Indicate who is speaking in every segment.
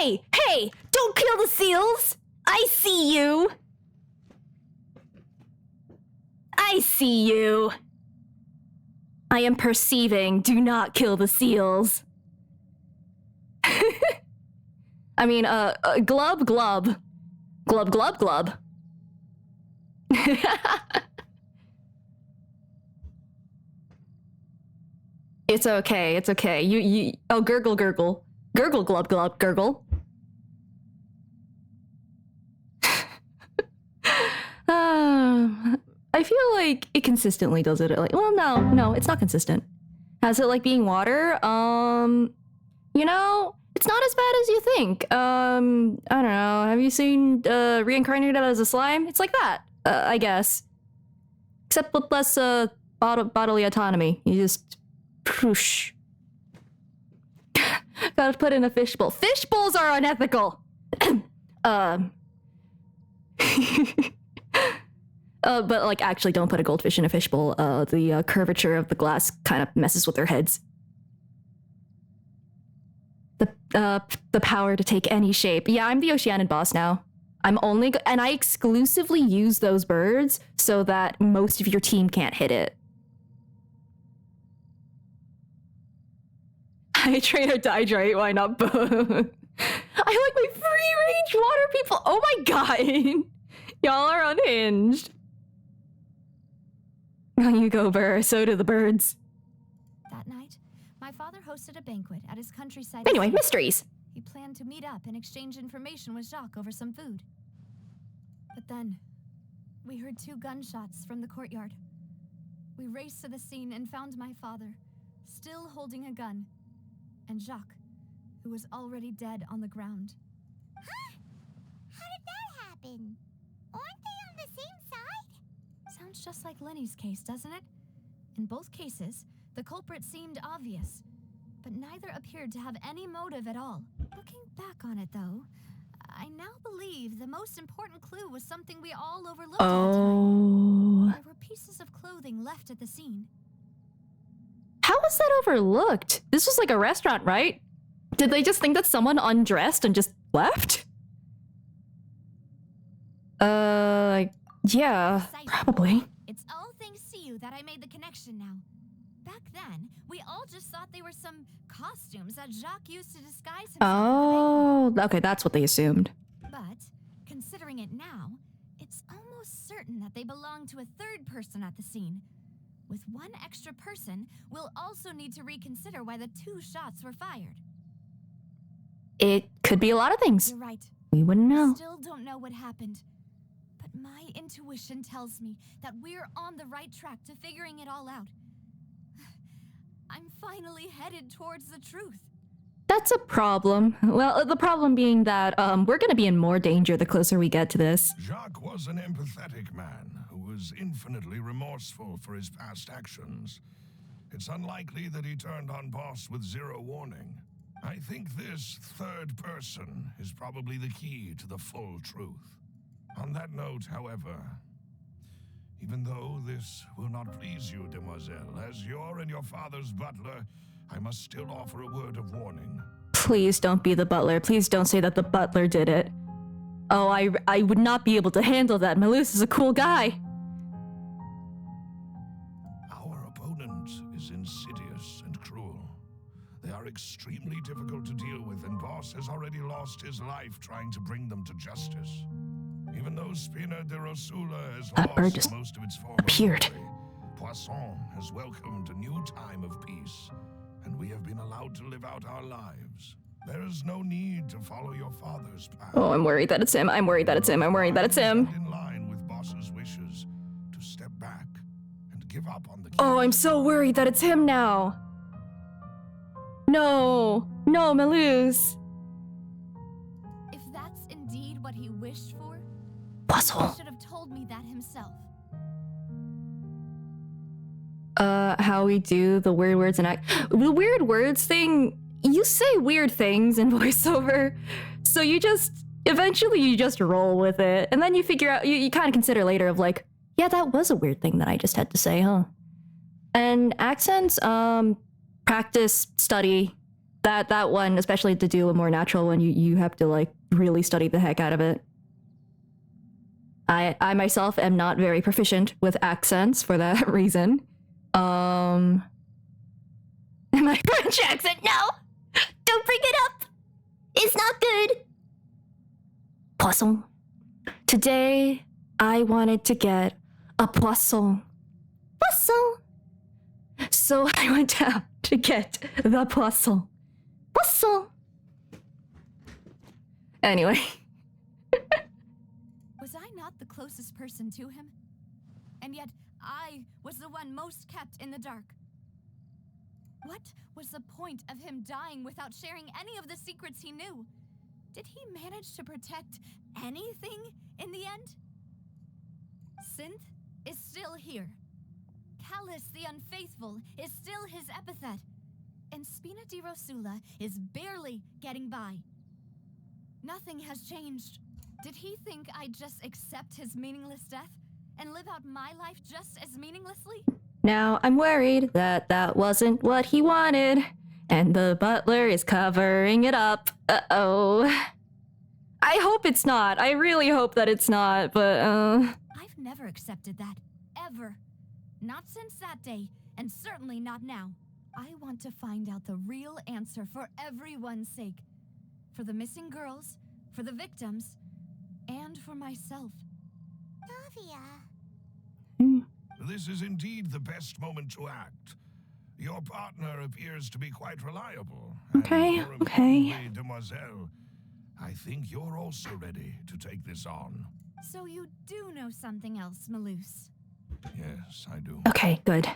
Speaker 1: Hey! Hey! Don't kill the seals! I see you! I see you! I am perceiving. Do not kill the seals. I mean, glub glub. Glub glub glub. It's okay, it's okay. Oh, gurgle gurgle. Gurgle glub glub gurgle. I feel like it consistently does it. Like, well, no, it's not consistent. Has it like being water? You know, it's not as bad as you think. I don't know. Have you seen reincarnated as a slime? It's like that, I guess. Except with less bodily autonomy. You just whoosh. Gotta put in a fishbowl. Fishbowls are unethical. But like, actually, don't put a goldfish in a fishbowl. The curvature of the glass kind of messes with their heads. The power to take any shape. Yeah, I'm the Oceanian boss now. I'm only and I exclusively use those birds so that most of your team can't hit it. I train or dihydrate. Why not both? I like my free range water people. Oh my god, y'all are unhinged. On you go, Burr. So do the birds.
Speaker 2: That night, my father hosted a banquet at his countryside.
Speaker 1: Anyway, mysteries.
Speaker 2: He planned to meet up and exchange information with Jacques over some food. But then, we heard 2 gunshots from the courtyard. We raced to the scene and found my father, still holding a gun, and Jacques, who was already dead on the ground.
Speaker 3: Huh? How did that happen? Aren't they on the same side?
Speaker 2: Sounds just like Lenny's case, doesn't it? In both cases, the culprit seemed obvious, but neither appeared to have any motive at all. Looking back on it, though, I now believe the most important clue was something we all overlooked at the time. There were pieces of clothing left at the scene.
Speaker 1: How was that overlooked? This was like a restaurant, right? Did they just think that someone undressed and just left? Yeah, probably.
Speaker 2: It's all thanks to you that I made the connection now. Back then, we all just thought they were some costumes that Jacques used to disguise himself.
Speaker 1: Oh, okay, that's what they assumed.
Speaker 2: But, considering it now, it's almost certain that they belong to a third person at the scene. With one extra person, we'll also need to reconsider why the 2 shots were fired.
Speaker 1: It could be a lot of things.
Speaker 2: You're right.
Speaker 1: We wouldn't know.
Speaker 2: Still don't know what happened. But my intuition tells me that we're on the right track to figuring it all out. I'm finally headed towards the truth.
Speaker 1: That's a problem. Well, the problem being that we're gonna be in more danger the closer we get to this.
Speaker 4: Jacques was an empathetic man who was infinitely remorseful for his past actions. It's unlikely that he turned on Boss with 0 warning. I think this third person is probably the key to the full truth. On that note, however, even though this will not please you, demoiselle, as you're and your father's butler, I must still offer a word of warning.
Speaker 1: Please don't be the butler. Please don't say that the butler did it. Oh, I would not be able to handle that. Malus is a cool guy.
Speaker 4: Our opponent is insidious and cruel. They are extremely difficult to deal with, and Boss has already lost his life trying to bring them to justice. Even though Spina de Rosula has
Speaker 1: That bird
Speaker 4: lost
Speaker 1: just
Speaker 4: most of its former
Speaker 1: appeared.
Speaker 4: glory, Poisson has welcomed a new time of peace, and we have been allowed to live out our lives. There is no need to follow your father's path.
Speaker 1: Oh, I'm worried that it's him. I'm worried that it's him. I'm worried that it's him.
Speaker 4: In line with Boss's wishes to step back and give up on the
Speaker 1: Oh, I'm so worried that it's him now. No, Malus.
Speaker 2: If that's indeed what he wished for,
Speaker 1: Puzzle.
Speaker 2: he should have told me that himself.
Speaker 1: How we do the weird words and the weird words thing. You say weird things in voiceover, so you eventually just roll with it, and then you figure out, you kind of consider later of like, yeah, that was a weird thing that I just had to say, huh? And accents, practice, study, That one, especially to do a more natural one, you have to like really study the heck out of it. I myself am not very proficient with accents for that reason. My French accent, no! Don't bring it up! It's not good! Poisson. Today, I wanted to get a poisson. Poisson! So I went out to get the poisson. Poisson! Anyway.
Speaker 2: Was I not the closest person to him? And yet, I was the one most kept in the dark. What was the point of him dying without sharing any of the secrets he knew? Did he manage to protect anything in the end? Synth is still here. Callus the Unfaithful is still his epithet. And Spina di Rosula is barely getting by. Nothing has changed. Did he think I'd just accept his meaningless death and live out my life just as meaninglessly?
Speaker 1: Now I'm worried that that wasn't what he wanted, and the butler is covering it up. Uh-oh. I hope it's not. I really hope that it's not, but
Speaker 2: I've never accepted that. Ever. Not since that day, and certainly not now. I want to find out the real answer for everyone's sake. For the missing girls, for the victims, and for myself.
Speaker 3: Navia.
Speaker 4: This is indeed the best moment to act. Your partner appears to be quite reliable.
Speaker 1: Okay,
Speaker 4: and more
Speaker 1: okay.
Speaker 4: importantly, Demoiselle, I think you're also ready to take this on.
Speaker 2: So you do know something else, Maloose.
Speaker 4: Yes, I do.
Speaker 1: okay, good.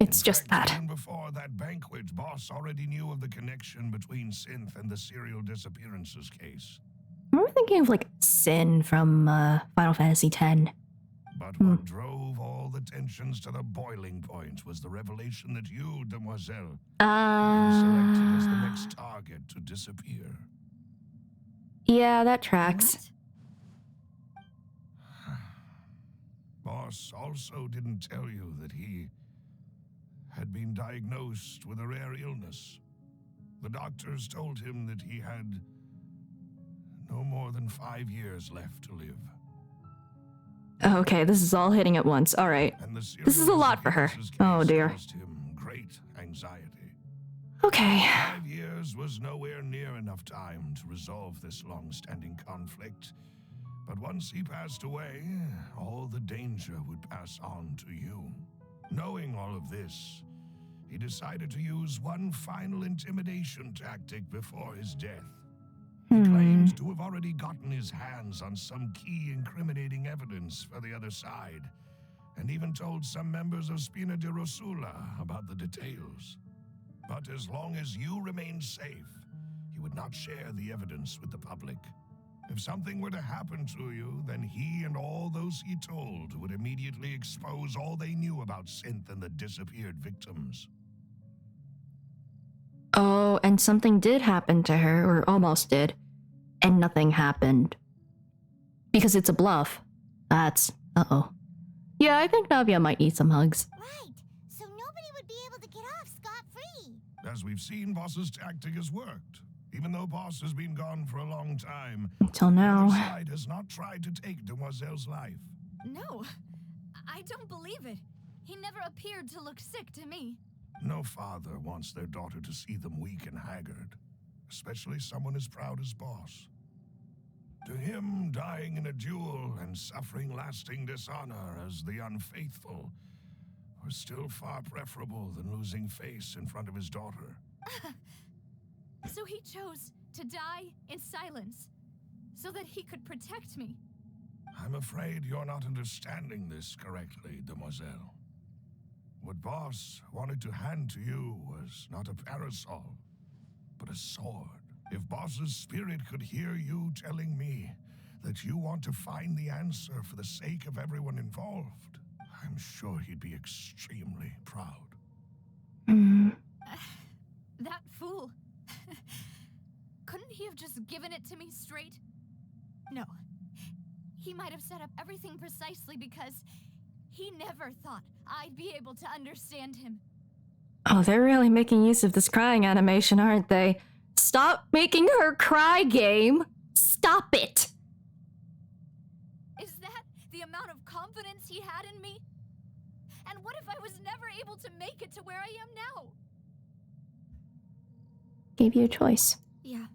Speaker 1: It's
Speaker 4: In
Speaker 1: just
Speaker 4: fact,
Speaker 1: that.
Speaker 4: Even before that banquet, Boss already knew of the connection between Synth and the serial disappearances case.
Speaker 1: I'm thinking of like Sin from Final Fantasy X.
Speaker 4: But what drove all the tensions to the boiling point was the revelation that you, Demoiselle, were selected as the next target to disappear.
Speaker 1: Yeah, that tracks.
Speaker 2: What?
Speaker 4: Boss also didn't tell you that he had been diagnosed with a rare illness. The doctors told him that he had no more than 5 years left to live.
Speaker 1: Okay, this is all hitting at once. All right.
Speaker 4: And the
Speaker 1: This is a lot for her.
Speaker 4: disappearances
Speaker 1: Oh,
Speaker 4: case
Speaker 1: dear.
Speaker 4: caused him great anxiety.
Speaker 1: Okay.
Speaker 4: 5 years was nowhere near enough time to resolve this long-standing conflict. But once he passed away, all the danger would pass on to you. Knowing all of this, he decided to use one final intimidation tactic before his death. He claimed to have already gotten his hands on some key incriminating evidence for the other side, and even told some members of Spina di Rosula about the details. But as long as you remained safe, he would not share the evidence with the public. If something were to happen to you, then he and all those he told would immediately expose all they knew about Synth and the disappeared victims.
Speaker 1: Oh, and something did happen to her, or almost did, and nothing happened. Because it's a bluff. That's... uh-oh. Yeah, I think Navia might need some hugs.
Speaker 3: Right. So nobody would be able to get off scot-free.
Speaker 4: As we've seen, Boss's tactic has worked. Even though Boss has been gone for a long time,
Speaker 1: Until
Speaker 4: the
Speaker 1: now.
Speaker 4: other side has not tried to take Demoiselle's life.
Speaker 2: No, I don't believe it. He never appeared to look sick to me.
Speaker 4: No father wants their daughter to see them weak and haggard, especially someone as proud as Boss. To him, dying in a duel and suffering lasting dishonor as the unfaithful was still far preferable than losing face in front of his daughter.
Speaker 2: So he chose to die in silence, so that he could protect me.
Speaker 4: I'm afraid you're not understanding this correctly, Demoiselle. What Boss wanted to hand to you was not a parasol, but a sword. If Boss's spirit could hear you telling me that you want to find the answer for the sake of everyone involved, I'm sure he'd be extremely proud.
Speaker 2: That fool. Couldn't he have just given it to me straight? No. He might have set up everything precisely because he never thought I'd be able to understand him.
Speaker 1: Oh, they're really making use of this crying animation, aren't they? stop making her cry, game. Stop it.
Speaker 2: Is that the amount of confidence he had in me? And what if I was never able to make it to where I am now?
Speaker 1: Gave you a choice.
Speaker 2: Yeah,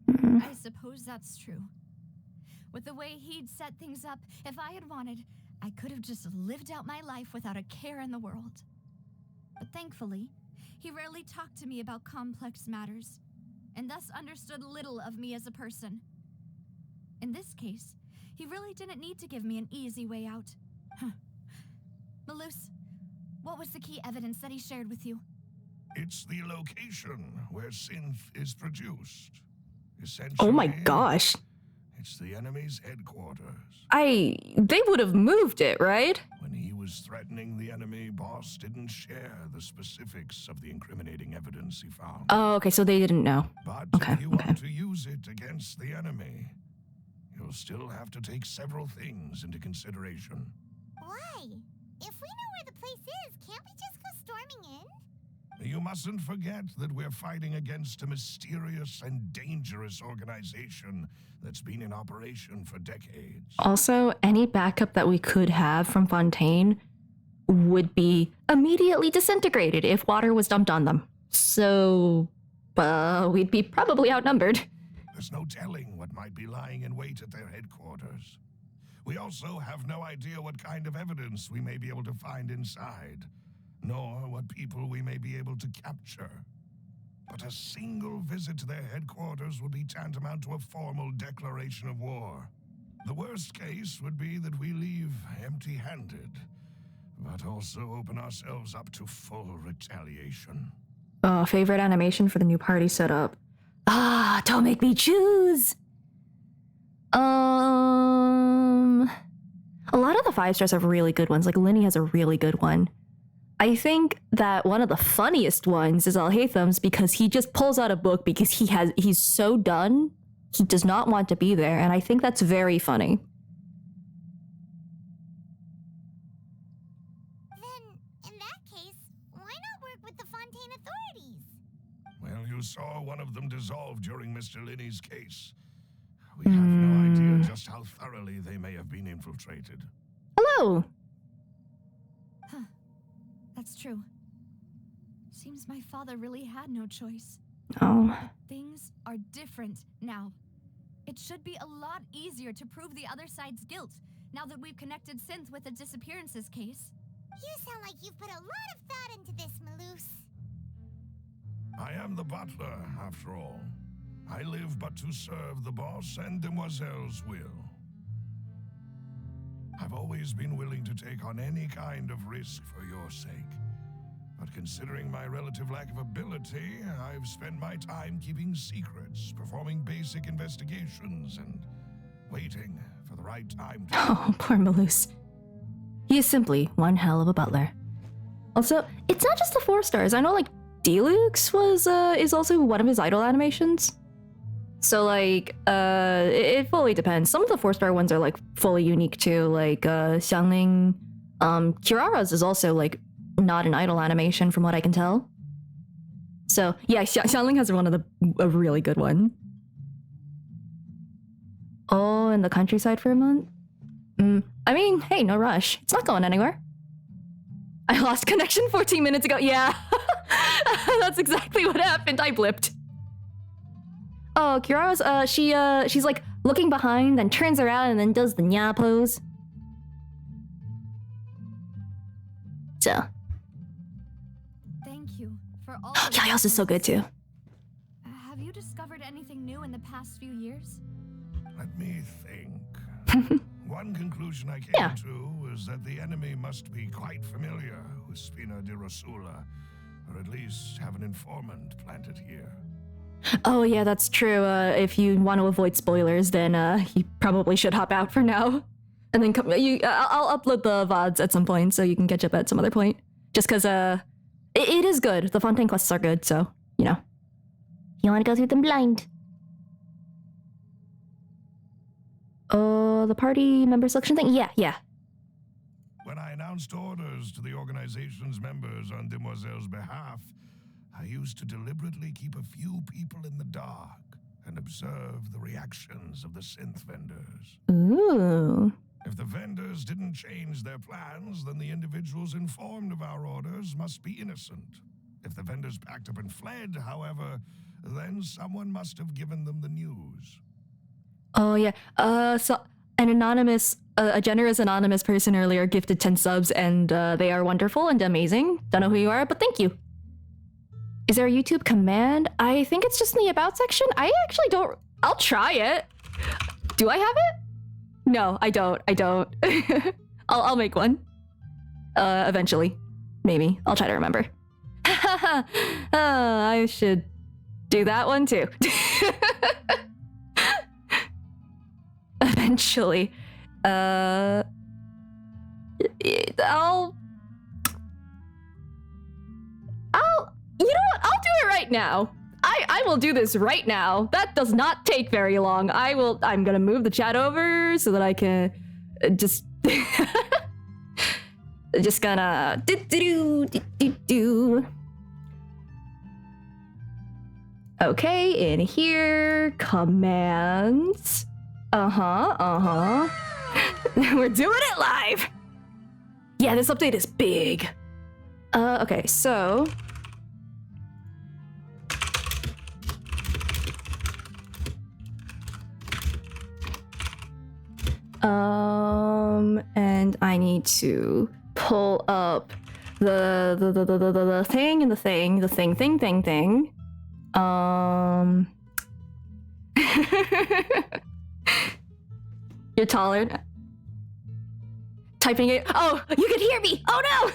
Speaker 1: Mm.
Speaker 2: I suppose that's true. With the way he'd set things up, if I had wanted, I could have just lived out my life without a care in the world. But thankfully, he rarely talked to me about complex matters, and thus understood little of me as a person. In this case, he really didn't need to give me an easy way out. Huh. Malus, what was the key evidence that he shared with you?
Speaker 4: It's the location where synth is produced. Essentially,
Speaker 1: Oh my gosh.
Speaker 4: it's the enemy's headquarters.
Speaker 1: They would have moved it, right?
Speaker 4: When he was threatening the enemy, Boss didn't share the specifics of the incriminating evidence he found.
Speaker 1: Oh, okay, so they didn't know.
Speaker 4: But
Speaker 1: Okay,
Speaker 4: if you
Speaker 1: okay.
Speaker 4: want to use it against the enemy, you'll still have to take several things into consideration.
Speaker 3: Why? If we know where the place is, can't we just go storming in?
Speaker 4: You mustn't forget that we're fighting against a mysterious and dangerous organization that's been in operation for decades.
Speaker 1: Also, any backup that we could have from Fontaine would be immediately disintegrated if water was dumped on them. So, we'd be probably outnumbered.
Speaker 4: There's no telling what might be lying in wait at their headquarters. We also have no idea what kind of evidence we may be able to find inside, nor what people we may be able to capture. But a single visit to their headquarters would be tantamount to a formal declaration of war. The worst case would be that we leave empty-handed, but also open ourselves up to full retaliation.
Speaker 1: Favorite animation for the new party setup. Don't make me choose. A lot of the 5-stars have really good ones. Like Linny has a really good one. I think that one of the funniest ones is Alhatham's because he just pulls out a book because he's so done. He does not want to be there, and I think that's very funny.
Speaker 3: Then, in that case, why not work with the Fontaine authorities?
Speaker 4: Well, you saw one of them dissolve during Mr. Linney's case. We have no idea just how thoroughly they may have been infiltrated.
Speaker 1: Hello.
Speaker 2: Huh. That's true. Seems my father really had no choice.
Speaker 1: Oh.
Speaker 2: Things are different now. It should be a lot easier to prove the other side's guilt now that we've connected Synth with the disappearances case.
Speaker 3: You sound like you've put a lot of thought into this, Malus.
Speaker 4: I am the butler, after all. I live but to serve the boss and Demoiselle's will. I've always been willing to take on any kind of risk for your sake. But considering my relative lack of ability, I've spent my time keeping secrets, performing basic investigations, and waiting for the right time to...
Speaker 1: Oh, poor Malus. He is simply one hell of a butler. Also, it's not just the 4-stars. I know, like, Deluxe is also one of his idol animations. So, like, it fully depends. Some of the 4-star ones are, like, fully unique, too. Like, Xiangling. Kirara's is also, like, not an idol animation, from what I can tell. So, yeah, Xiangling has a really good one. Oh, in the countryside for a month? I mean, hey, no rush. It's not going anywhere. I lost connection 14 minutes ago. Yeah, that's exactly what happened. I blipped. Oh, Kirara's, she's like looking behind, then turns around and then does the nya pose. So.
Speaker 2: Thank you for all.
Speaker 1: Yaya's is so good too.
Speaker 2: Have you discovered anything new in the past few years?
Speaker 4: Let me think. One conclusion I came to was that the enemy must be quite familiar with Spina di Rosula, or at least have an informant planted here.
Speaker 1: Oh yeah, that's true. If you want to avoid spoilers, then you probably should hop out for now, and then come. I'll upload the VODs at some point so you can catch up at some other point. Just because it is good. The Fontaine quests are good, so you know. You want to go through them blind. Oh, the party member selection thing? Yeah.
Speaker 4: When I announced orders to the organization's members on Demoiselle's behalf, I used to deliberately keep a few people in the dark and observe the reactions of the synth vendors.
Speaker 1: Ooh.
Speaker 4: If the vendors didn't change their plans, then the individuals informed of our orders must be innocent. If the vendors packed up and fled, however, then someone must have given them the news.
Speaker 1: Oh yeah. So a generous anonymous person earlier gifted 10 subs, and they are wonderful and amazing. Don't know who you are, but thank you. Is there a YouTube command? I think it's just in the about section. I actually don't. I'll try it. Do I have it? No, I don't. I'll make one. Eventually, maybe. I'll try to remember. I should do that one too. Eventually. I'll you know what? I'll do it right now. I will do this right now. That does not take very long. I'm gonna move the chat over so that I can just just gonna do. Okay, in here, commands. We're doing it live. Yeah, this update is big. Okay, so and I need to pull up the thing and the thing. You're taller. Typing it. Oh, you can hear me. Oh no.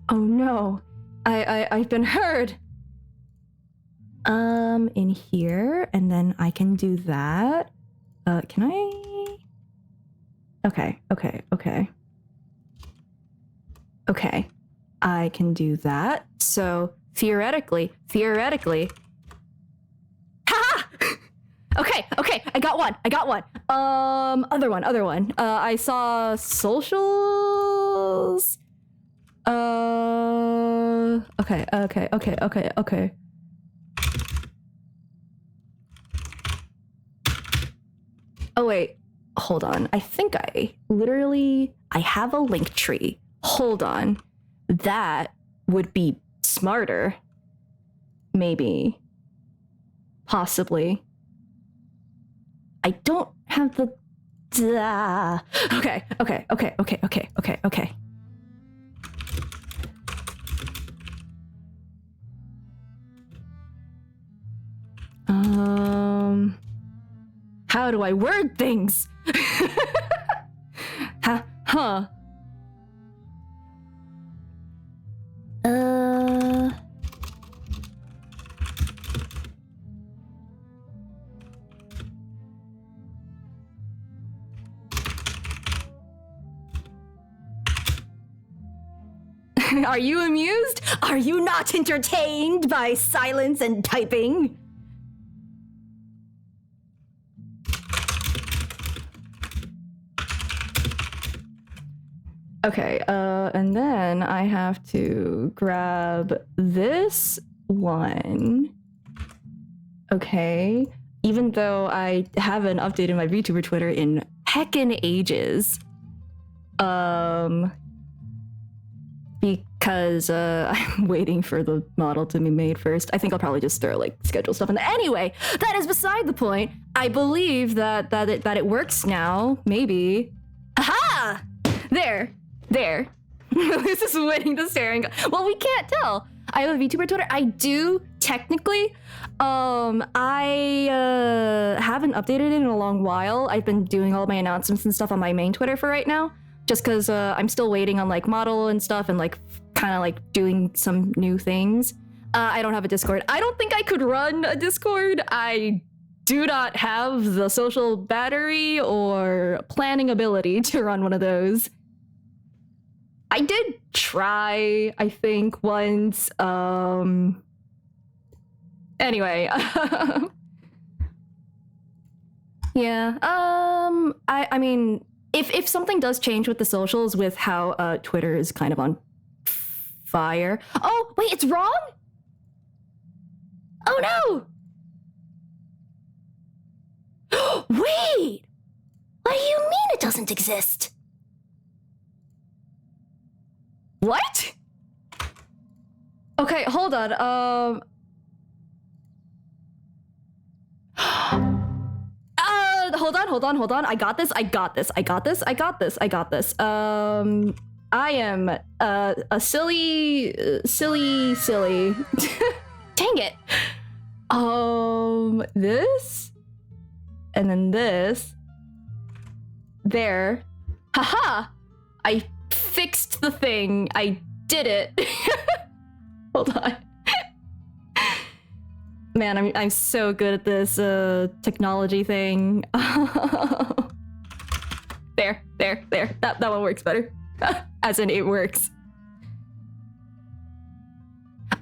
Speaker 1: Oh no. I've been heard. In here, and then I can do that. Can I? Okay. Okay. I can do that. So theoretically. Ha! Okay. I got one. Other one. I saw socials. Okay. Oh wait, hold on. I think I have a link tree. Hold on. That would be smarter. Maybe. Possibly. I don't have the... Okay. How do I word things? Huh? Are you amused? Are you not entertained by silence and typing? Okay, and then I have to grab this one. Okay, even though I haven't updated my VTuber Twitter in heckin' ages. Because I'm waiting for the model to be made first. I think I'll probably just throw schedule stuff in there. Anyway, that is beside the point. I believe that it works now. Maybe. Aha! There. This is winning the staring. Well, we can't tell. I have a VTuber Twitter. I do technically. I haven't updated it in a long while. I've been doing all my announcements and stuff on my main Twitter for right now, just because I'm still waiting on model and stuff and kind of doing some new things. I don't have a Discord. I don't think I could run a Discord. I do not have the social battery or planning ability to run one of those. I did try, I think, once. Anyway. Yeah. I mean, if something does change with the socials, with how Twitter is kind of on fire. Oh wait, it's wrong. Oh no! Wait! What do you mean it doesn't exist? What? Okay, hold on. Hold on. I got this. I am a silly. Dang it. This, and then this. There. Haha! I fixed the thing. I did it. Hold on. Man, I'm so good at this technology thing. There. That one works better. As in, it works.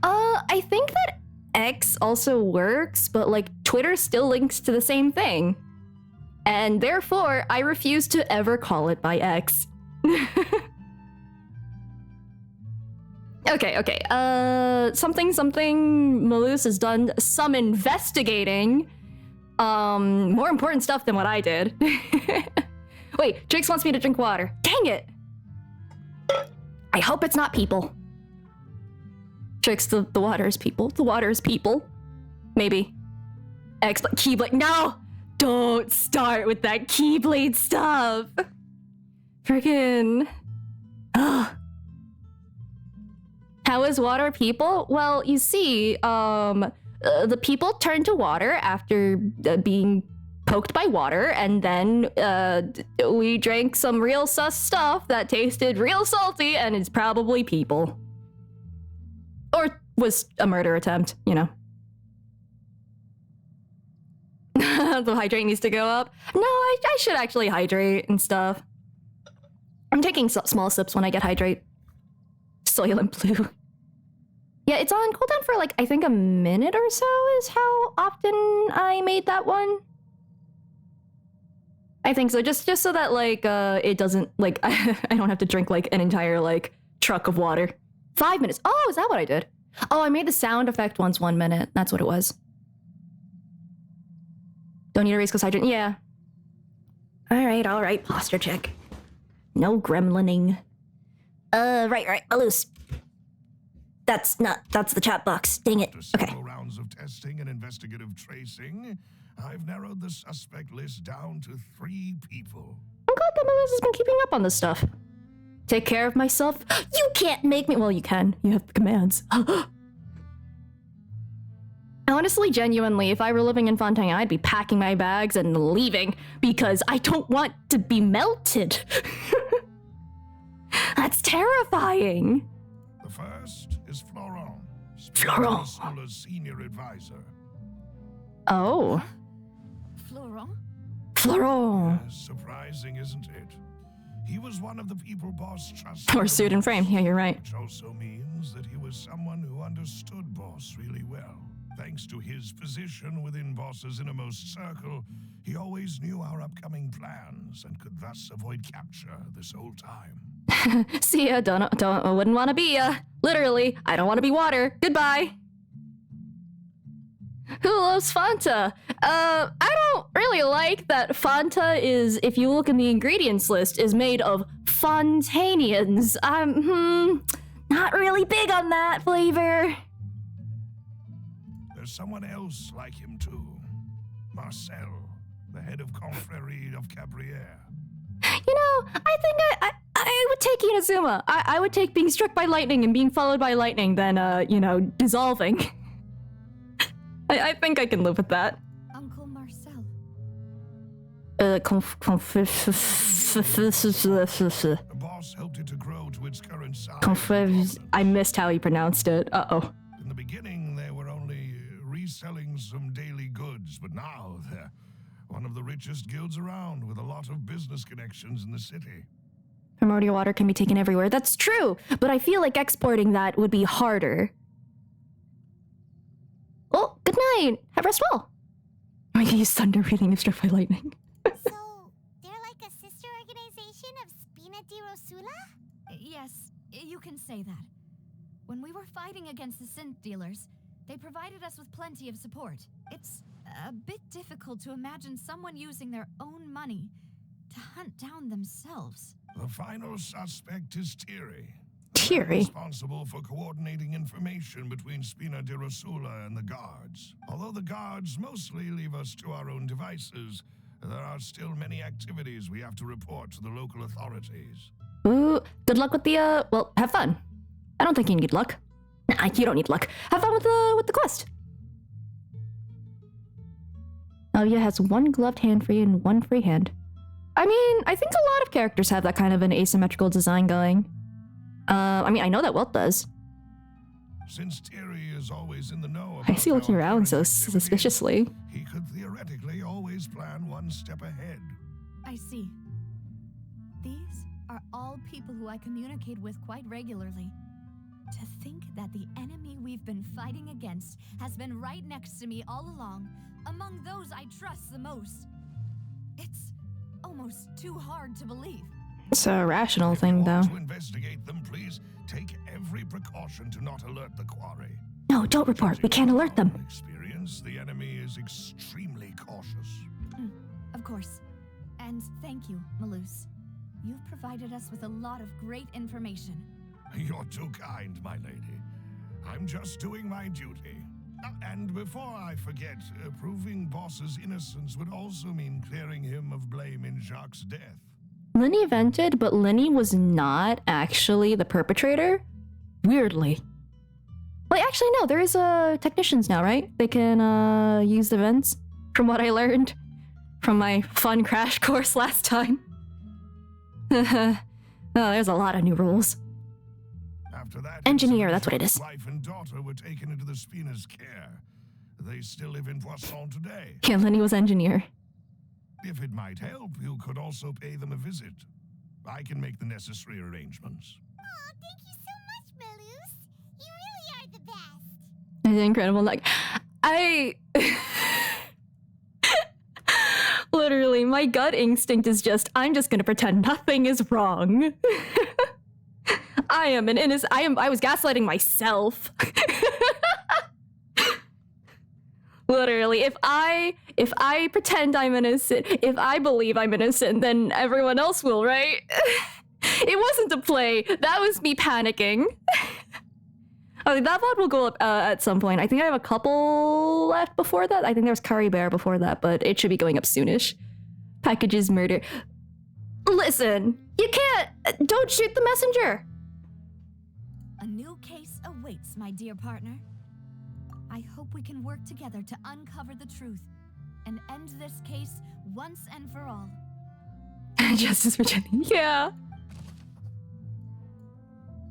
Speaker 1: I think that X also works, but like Twitter still links to the same thing. And therefore, I refuse to ever call it by X. Okay. Something. Maloose has done some investigating. More important stuff than what I did. Wait, Trix wants me to drink water. Dang it! I hope it's not people. Trix, the water is people. The water is people. Maybe. Keyblade. No! Don't start with that Keyblade stuff. Friggin'. Ugh. How is water people? Well, you see, the people turned to water after being poked by water, and then we drank some real sus stuff that tasted real salty, and it's probably people. Or was a murder attempt, you know. The hydrate needs to go up. No, I should actually hydrate and stuff. I'm taking small sips when I get hydrate. Soylent Blue. Yeah, it's on cooldown for like, I think a minute or so is how often I made that one. I think so, just so that like, it doesn't, like, I don't have to drink like an entire like truck of water. 5 minutes. Oh, is that what I did? Oh, I made the sound effect once 1 minute. That's what it was. Don't need a race cause hydrant. Yeah. All right. Posture check. No gremlining. Right. Maloose. That's the chat box. Dang it.
Speaker 4: After
Speaker 1: Okay.
Speaker 4: several rounds of testing and investigative tracing, I've narrowed the suspect list down to 3 people.
Speaker 1: I'm glad that Maloose has been keeping up on this stuff. Take care of myself. You can't make me. Well, you can. You have the commands. Honestly, genuinely, if I were living in Fontaine, I'd be packing my bags and leaving because I don't want to be melted. That's terrifying.
Speaker 4: The first is Florent.
Speaker 1: Florent.
Speaker 4: Sola's senior advisor.
Speaker 1: Oh. Florent.
Speaker 4: Surprising, isn't it? He was one of the people Boss trusted.
Speaker 1: Or suit and frame. Yeah, you're right.
Speaker 4: Which also means that he was someone who understood Boss really well. Thanks to his position within Boss's innermost circle, he always knew our upcoming plans and could thus avoid capture this whole time.
Speaker 1: See ya. Wouldn't want to be ya. Literally, I don't want to be water. Goodbye. Who loves Fanta? I don't really like that Fanta is, if you look in the ingredients list, is made of Fontanians. I'm, not really big on that flavor.
Speaker 4: There's someone else like him too. Marcel, the head of Confrérie of Cabriere.
Speaker 1: You know, I think I would take Inazuma. I would take being struck by lightning and being followed by lightning than, dissolving. I think I can live with that.
Speaker 2: Uncle Marcel.
Speaker 4: Boss helped it to grow to its current size.
Speaker 1: I missed how he pronounced it. Uh-oh.
Speaker 4: In the beginning, they were only reselling some daily goods, but now they're one of the richest guilds around with a lot of business connections in the city.
Speaker 1: Primordial water can be taken everywhere. That's true, but I feel like exporting that would be harder. Oh, good night. Have rest well. We can use thunder breathing if struck by lightning.
Speaker 3: So, they're like a sister organization di Rosula?
Speaker 2: Yes, you can say that. When we were fighting against the synth dealers, they provided us with plenty of support. It's a bit difficult to imagine someone using their own money to hunt down themselves.
Speaker 4: The final suspect is Thierry.
Speaker 1: Thierry?
Speaker 4: Responsible for coordinating information between Spina di Rosula and the guards. Although the guards mostly leave us to our own devices, there are still many activities we have to report to the local authorities.
Speaker 1: Ooh, good luck with the, well, have fun. I don't think you need luck. Nah, you don't need luck. Have fun with the quest. Nalia has one gloved hand free and one free hand. I mean, I think a lot of characters have that kind of an asymmetrical design going. I mean, I know that Welt does.
Speaker 4: Since Thierry is always in the know
Speaker 1: I
Speaker 4: about
Speaker 1: see you looking
Speaker 4: our
Speaker 1: around so
Speaker 4: current activities,
Speaker 1: suspiciously.
Speaker 4: he could theoretically always plan one step ahead.
Speaker 2: I see. These are all people who I communicate with quite regularly. To think that the enemy we've been fighting against has been right next to me all along, among those I trust the most. It's almost too hard to believe.
Speaker 1: It's a rational
Speaker 4: If
Speaker 1: thing,
Speaker 4: you
Speaker 1: though.
Speaker 4: want to investigate them, please take every precaution to not alert the quarry.
Speaker 1: No, don't report. We can't alert them.
Speaker 4: From experience, the enemy is extremely cautious.
Speaker 2: Of course. And thank you, Malus. You've provided us with a lot of great information.
Speaker 4: You're too kind, my lady. I'm just doing my duty. And before I forget, proving Boss's innocence would also mean clearing him of blame in Jacques' death.
Speaker 1: Lenny vented, but Lenny was not actually the perpetrator. Weirdly. Well, actually, no. There is technicians now, right? They can use the vents. From what I learned from my fun crash course last time. Oh, there's a lot of new rules.
Speaker 4: After that,
Speaker 1: Engineer, that's what it is.
Speaker 4: Wife and daughter were taken into the Spina's care. They still live in Poisson today.
Speaker 1: Yeah, Lenny was engineer.
Speaker 4: If it might help, you could also pay them a visit. I can make the necessary arrangements.
Speaker 3: Oh, thank you so much, Malus. You really are the best.
Speaker 1: It's incredible. Like, literally, my gut instinct is just, I'm just gonna pretend nothing is wrong. I am an innocent. I was gaslighting myself. Literally, if I pretend I'm innocent, if I believe I'm innocent, then everyone else will, right? It wasn't a play. That was me panicking. Oh, that VOD will go up at some point. I think I have a couple left before that. I think there's Curry Bear before that, but it should be going up soonish. Packages murder. Listen, you can't. Don't shoot the messenger.
Speaker 2: A new case awaits, my dear partner. I hope we can work together to uncover the truth and end this case once and for all.
Speaker 1: Justice for Jenny. Yeah.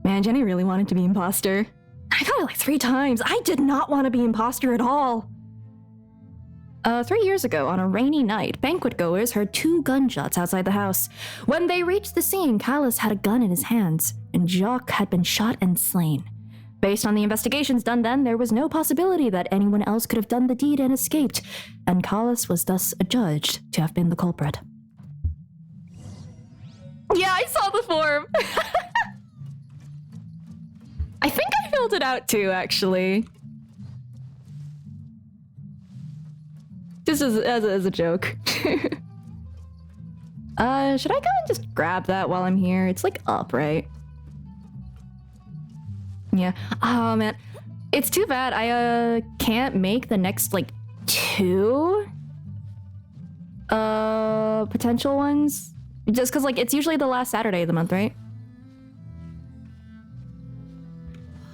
Speaker 1: Man, Jenny really wanted to be imposter. I got it like 3 times. I did not want to be imposter at all. 3 years ago, on a rainy night, banquet goers heard 2 gunshots outside the house. When they reached the scene, Callus had a gun in his hands, and Jacques had been shot and slain. Based on the investigations done then, there was no possibility that anyone else could have done the deed and escaped, and Callus was thus adjudged to have been the culprit. Yeah, I saw the form! I think I filled it out too, actually. Just as a joke. Should I go and just grab that while I'm here? It's like up, right? Yeah. Oh man, it's too bad I can't make the next like 2 potential ones, just because like it's usually the last Saturday of the month, right?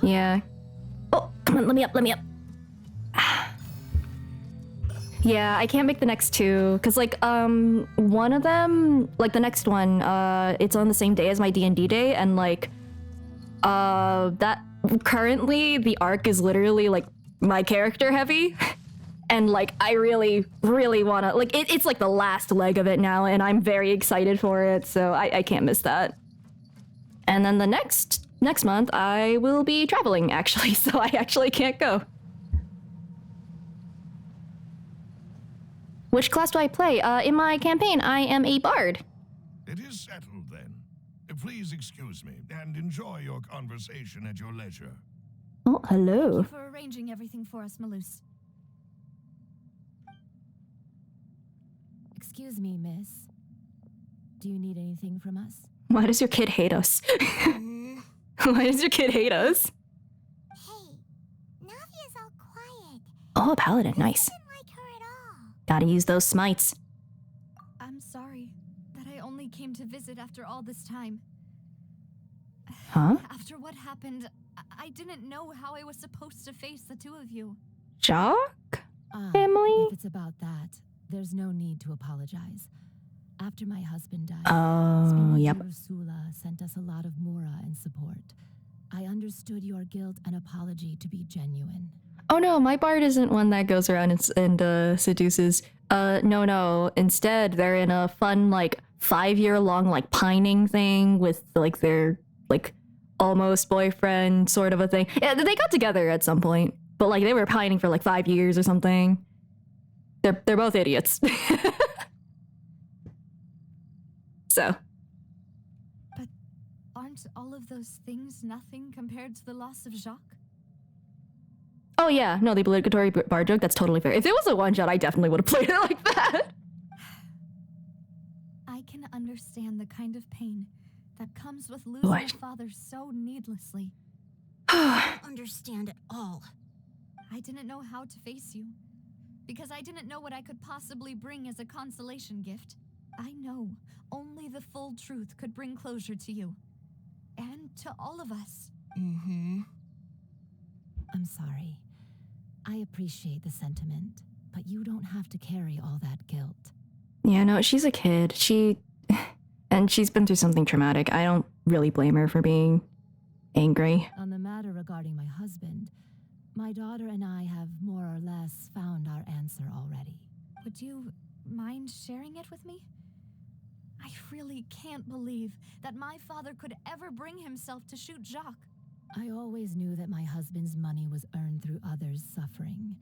Speaker 1: Yeah. Oh, come on, let me up. Yeah, I can't make the next 2 because like one of them, like the next one, it's on the same day as my D&D day, and like that currently the arc is literally like my character heavy, and like I really want to like it's like the last leg of it now, and I'm very excited for it, so I can't miss that. And then the next month I will be traveling actually, so I actually can't go. Which class do I play? In my campaign I am a bard.
Speaker 4: It is settled then. Please excuse me and enjoy your conversation at your leisure.
Speaker 1: Oh,
Speaker 2: Thank you
Speaker 1: hello.
Speaker 2: for arranging everything for us, Maloose.
Speaker 5: Excuse me, miss. Do you need anything from us?
Speaker 1: Why does your kid hate us? Why does your kid hate us?
Speaker 3: Hey, Navia's all quiet.
Speaker 1: Oh, a paladin. Nice.
Speaker 3: Didn't like her at all.
Speaker 1: Gotta use those smites.
Speaker 2: I'm sorry that I only came to visit after all this time.
Speaker 1: Huh?
Speaker 2: After what happened, I didn't know how I was supposed to face the two of you.
Speaker 1: Jock?
Speaker 5: Ah,
Speaker 1: Family?
Speaker 5: if it's about that, there's no need to apologize. After my husband died,
Speaker 1: Oh,
Speaker 5: Spinning
Speaker 1: yep.
Speaker 5: Urusula sent us a lot of mora and support. I understood your guilt and apology to be genuine.
Speaker 1: Oh no, my bard isn't one that goes around and seduces. No. Instead, they're in a fun, like, 5-year-long, like, pining thing with, like, their, like, almost boyfriend sort of a thing. Yeah, they got together at some point, but, like, they were pining for, like, 5 years or something. They're both idiots. So.
Speaker 2: But aren't all of those things nothing compared to the loss of Jacques?
Speaker 1: Oh yeah, no, the obligatory bar joke, that's totally fair. If it was a one-shot, I definitely would have played it like that.
Speaker 2: I can understand the kind of pain that comes with losing
Speaker 1: What?
Speaker 2: a father so needlessly.
Speaker 5: Understand at all.
Speaker 2: I didn't know how to face you, because I didn't know what I could possibly bring as a consolation gift. I know only the full truth could bring closure to you, and to all of us.
Speaker 5: Mm-hmm. I'm sorry. I appreciate the sentiment, but you don't have to carry all that guilt.
Speaker 1: Yeah, no, she's a kid. And she's been through something traumatic. I don't really blame her for being angry.
Speaker 5: On the matter regarding my husband, my daughter and I have more or less found our answer already.
Speaker 2: Would you mind sharing it with me? I really can't believe that my father could ever bring himself to shoot Jacques.
Speaker 5: I always knew that my husband's money was earned through others' suffering.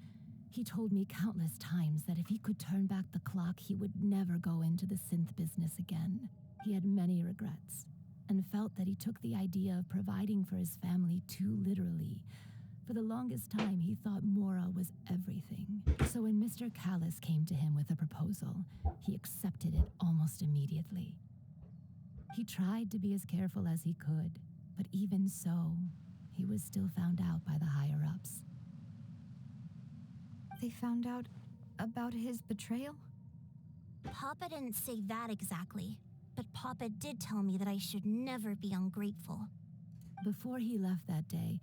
Speaker 5: He told me countless times that if he could turn back the clock, he would never go into the synth business again. He had many regrets, and felt that he took the idea of providing for his family too literally. For the longest time, he thought Mora was everything. So when Mr. Callis came to him with a proposal, he accepted it almost immediately. He tried to be as careful as he could, but even so, he was still found out by the higher-ups.
Speaker 2: They found out about his betrayal?
Speaker 3: Papa didn't say that exactly, but Papa did tell me that I should never be ungrateful.
Speaker 5: Before he left that day,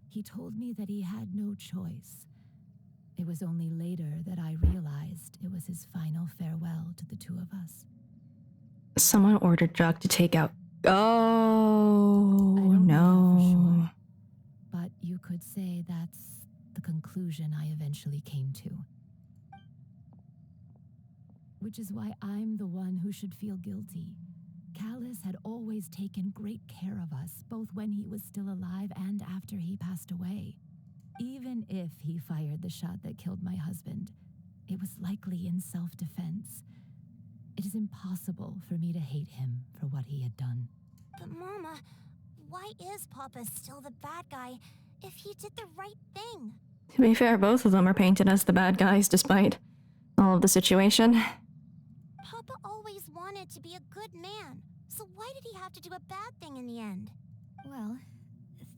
Speaker 5: he told me that he had no choice. It was only later that I realized it was his final farewell to the two of us.
Speaker 1: Someone ordered Jock to take out. Oh,
Speaker 5: I don't know that for
Speaker 1: no.
Speaker 5: sure, but you could say that's the conclusion I eventually came to. Which is why I'm the one who should feel guilty. Callis had always taken great care of us, both when he was still alive and after he passed away. Even if he fired the shot that killed my husband, it was likely in self-defense. It is impossible for me to hate him for what he had done.
Speaker 3: But Mama, why is Papa still the bad guy if he did the right thing?
Speaker 1: To be fair, both of them are painted as the bad guys despite all of the situation.
Speaker 3: Papa always wanted to be a good man, so why did he have to do a bad thing in the end?
Speaker 2: Well,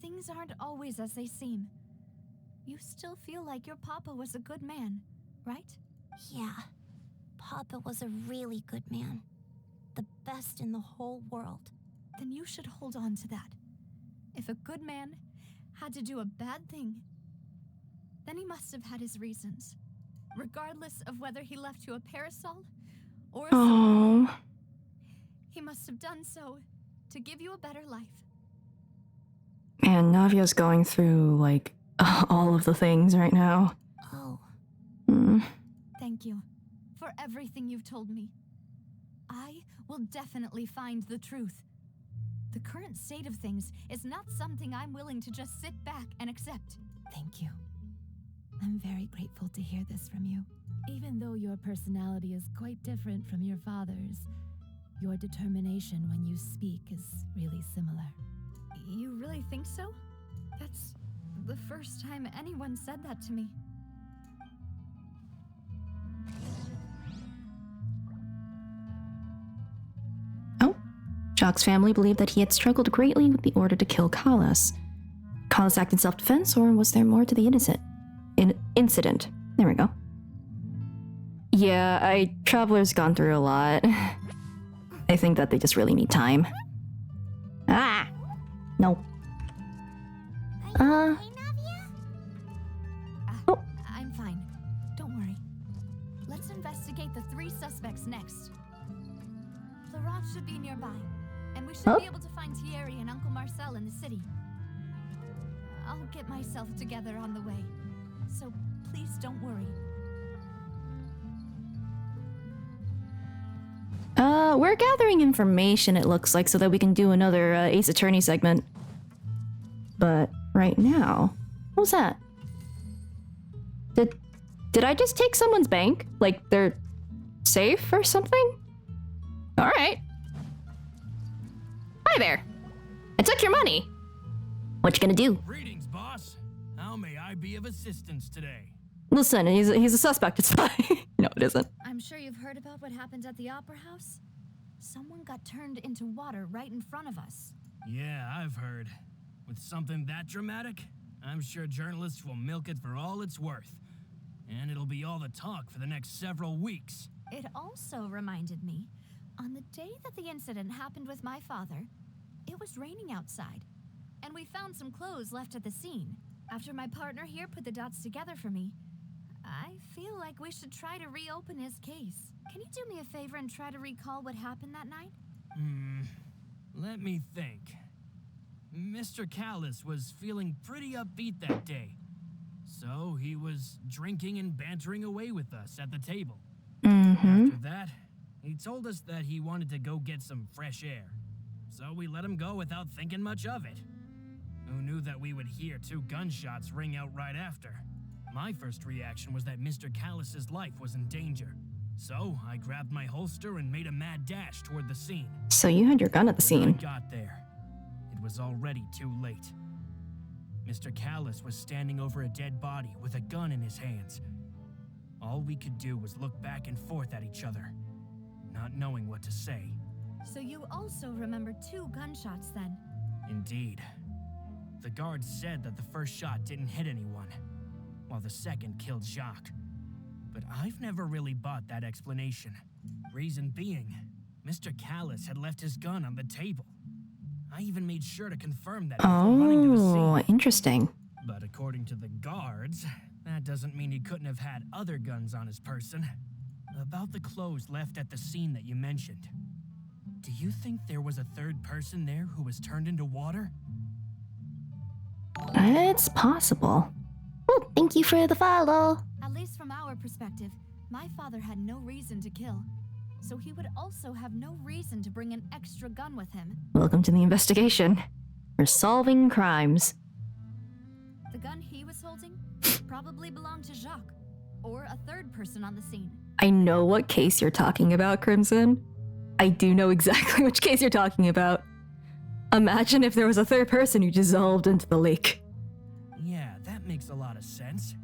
Speaker 2: things aren't always as they seem. You still feel like your papa was a good man, right?
Speaker 3: Yeah, Papa was a really good man. The best in the whole world.
Speaker 2: Then you should hold on to that. If a good man had to do a bad thing, then he must have had his reasons, regardless of whether he left you a parasol or a sword.
Speaker 1: Oh.
Speaker 2: He must have done so to give you a better life.
Speaker 1: Man, Navia's going through, like, all of the things right now.
Speaker 3: Oh,
Speaker 2: Thank you for everything you've told me. I will definitely find the truth. The current state of things is not something I'm willing to just sit back and accept.
Speaker 5: Thank you. I'm very grateful to hear this from you. Even though your personality is quite different from your father's, Your determination when you speak is really similar.
Speaker 2: You really think so? That's the first time anyone said that to me.
Speaker 1: Oh. Jock's family believed that he had struggled greatly with the order to kill Kalas. Kalas acted in self-defense, or was there more to the incident? There we go. Yeah, Traveler's gone through a lot. I think that they just really need time. Ah! No.
Speaker 3: Are you okay, Navia?
Speaker 1: Oh.
Speaker 2: I'm fine. Don't worry. Let's investigate the 3 suspects next. Florent should be nearby, and we should
Speaker 1: Huh?
Speaker 2: be able to find Thierry and Uncle Marcel in the city. I'll get myself together on the way, so please don't worry.
Speaker 1: We're gathering information, it looks like, so that we can do another Ace Attorney segment. But right now, what was that? Did I just take someone's bank? Like they're safe or something? All right. Hi there. I took your money. What you gonna do?
Speaker 6: Greetings, boss. How may I be of assistance today?
Speaker 1: Listen, he's a suspect. It's fine. No, it isn't.
Speaker 2: I'm sure you've heard about what happened at the Opera House. Someone got turned into water right in front of us.
Speaker 6: Yeah, I've heard. With something that dramatic, I'm sure journalists will milk it for all it's worth. And it'll be all the talk for the next several weeks.
Speaker 2: It also reminded me, on the day that the incident happened with my father, it was raining outside, and we found some clothes left at the scene. After my partner here put the dots together for me, I feel like we should try to reopen his case. Can you do me a favor and try to recall what happened that night?
Speaker 6: Let me think. Mr. Callis was feeling pretty upbeat that day. So he was drinking and bantering away with us at the table.
Speaker 1: Mm-hmm.
Speaker 6: After that, he told us that he wanted to go get some fresh air. So we let him go without thinking much of it. Who knew that we would hear 2 gunshots ring out right after? My first reaction was that Mr. Callis's life was in danger. So I grabbed my holster and made a mad dash toward the scene.
Speaker 1: So you had your gun at the
Speaker 6: When I
Speaker 1: scene.
Speaker 6: got there, it was already too late. Mr. Callis was standing over a dead body with a gun in his hands. All we could do was look back and forth at each other, not knowing what to say.
Speaker 2: So you also remember 2 gunshots then?
Speaker 6: Indeed. The guard said that the first shot didn't hit anyone, while the second killed Jacques. But I've never really bought that explanation. Reason being, Mr. Callis had left his gun on the table. I even made sure to confirm that before running to the
Speaker 1: Oh,
Speaker 6: scene.
Speaker 1: interesting.
Speaker 6: But according to the guards, that doesn't mean he couldn't have had other guns on his person. About the clothes left at the scene that you mentioned, do you think there was a third person there who was turned into water?
Speaker 1: It's possible. Oh, thank you for the follow.
Speaker 2: At least from our perspective, my father had no reason to kill. So he would also have no reason to bring an extra gun with him.
Speaker 1: Welcome to the investigation. We're solving crimes.
Speaker 2: The gun he was holding probably belonged to Jacques, or a third person on the scene.
Speaker 1: I know what case you're talking about, Crimson. I do know exactly which case you're talking about. Imagine if there was a third person who dissolved into the lake.
Speaker 6: Yeah, that makes a lot of sense.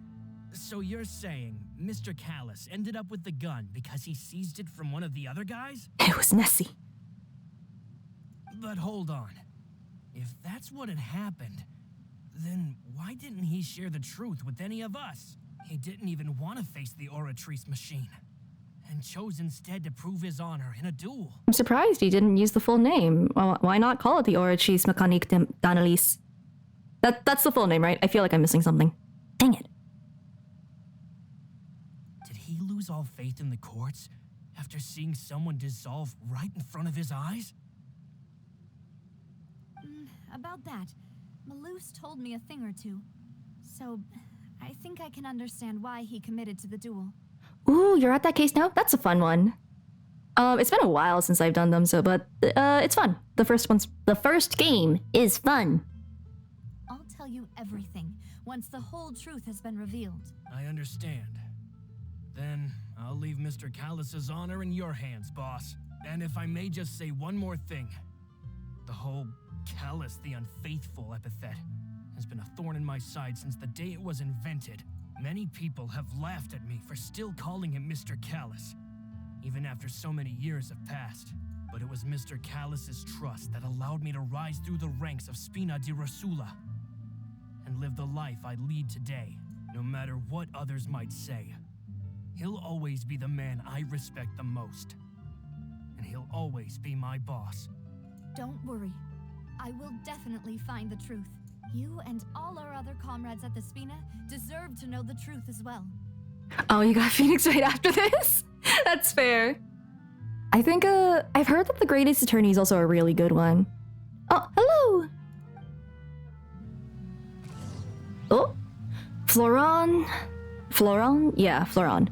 Speaker 6: So you're saying Mr. Callis ended up with the gun because he seized it from one of the other guys?
Speaker 1: It was Nessie.
Speaker 6: But hold on. If that's what had happened, then why didn't he share the truth with any of us? He didn't even want to face the Oratrice machine, and chose instead to prove his honor in a duel.
Speaker 1: I'm surprised he didn't use the full name. Well, why not call it the Oratrice Mécanique d'Analyse? That's the full name, right? I feel like I'm missing something. Dang it.
Speaker 6: Did he lose all faith in the courts after seeing someone dissolve right in front of his eyes?
Speaker 2: About that, Malouse told me a thing or two. So, I think I can understand why he committed to the duel.
Speaker 1: Ooh, you're at that case now? That's a fun one. It's been a while since I've done them, but it's fun. The first game is fun.
Speaker 2: I'll tell you everything once the whole truth has been revealed.
Speaker 6: I understand. Then I'll leave Mr. Callis's honor in your hands, boss. And if I may just say one more thing, the whole callous the unfaithful epithet has been a thorn in my side since the day it was invented. Many people have laughed at me for still calling him Mr. Callous, even after so many years have passed. But it was Mr. Callous's trust that allowed me to rise through the ranks of Spina di Rosula and live the life I lead today, no matter what others might say. He'll always be the man I respect the most, and he'll always be my boss.
Speaker 2: Don't worry. I will definitely find the truth. You and all our other comrades at the Spina deserve to know the truth as well.
Speaker 1: Oh, you got Phoenix right after this? That's fair. I think, I've heard that the Greatest Attorney is also a really good one. Oh, hello! Oh? Floron? Yeah, Floron.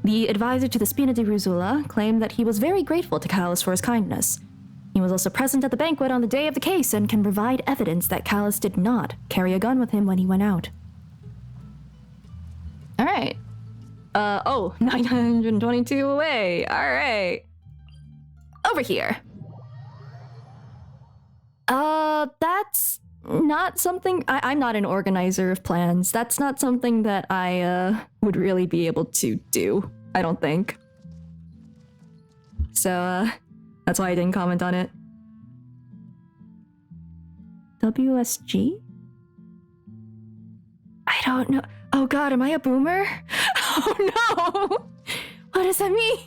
Speaker 1: The advisor to the Spina di Rosula claimed that he was very grateful to Callus for his kindness. He was also present at the banquet on the day of the case and can provide evidence that Callus did not carry a gun with him when he went out. Alright. 922 away. Alright. Over here. That's not something... I'm not an organizer of plans. That's not something that I, would really be able to do. I don't think. So, that's why I didn't comment on it. WSG? I don't know. Oh god, am I a boomer? Oh no! What does that mean?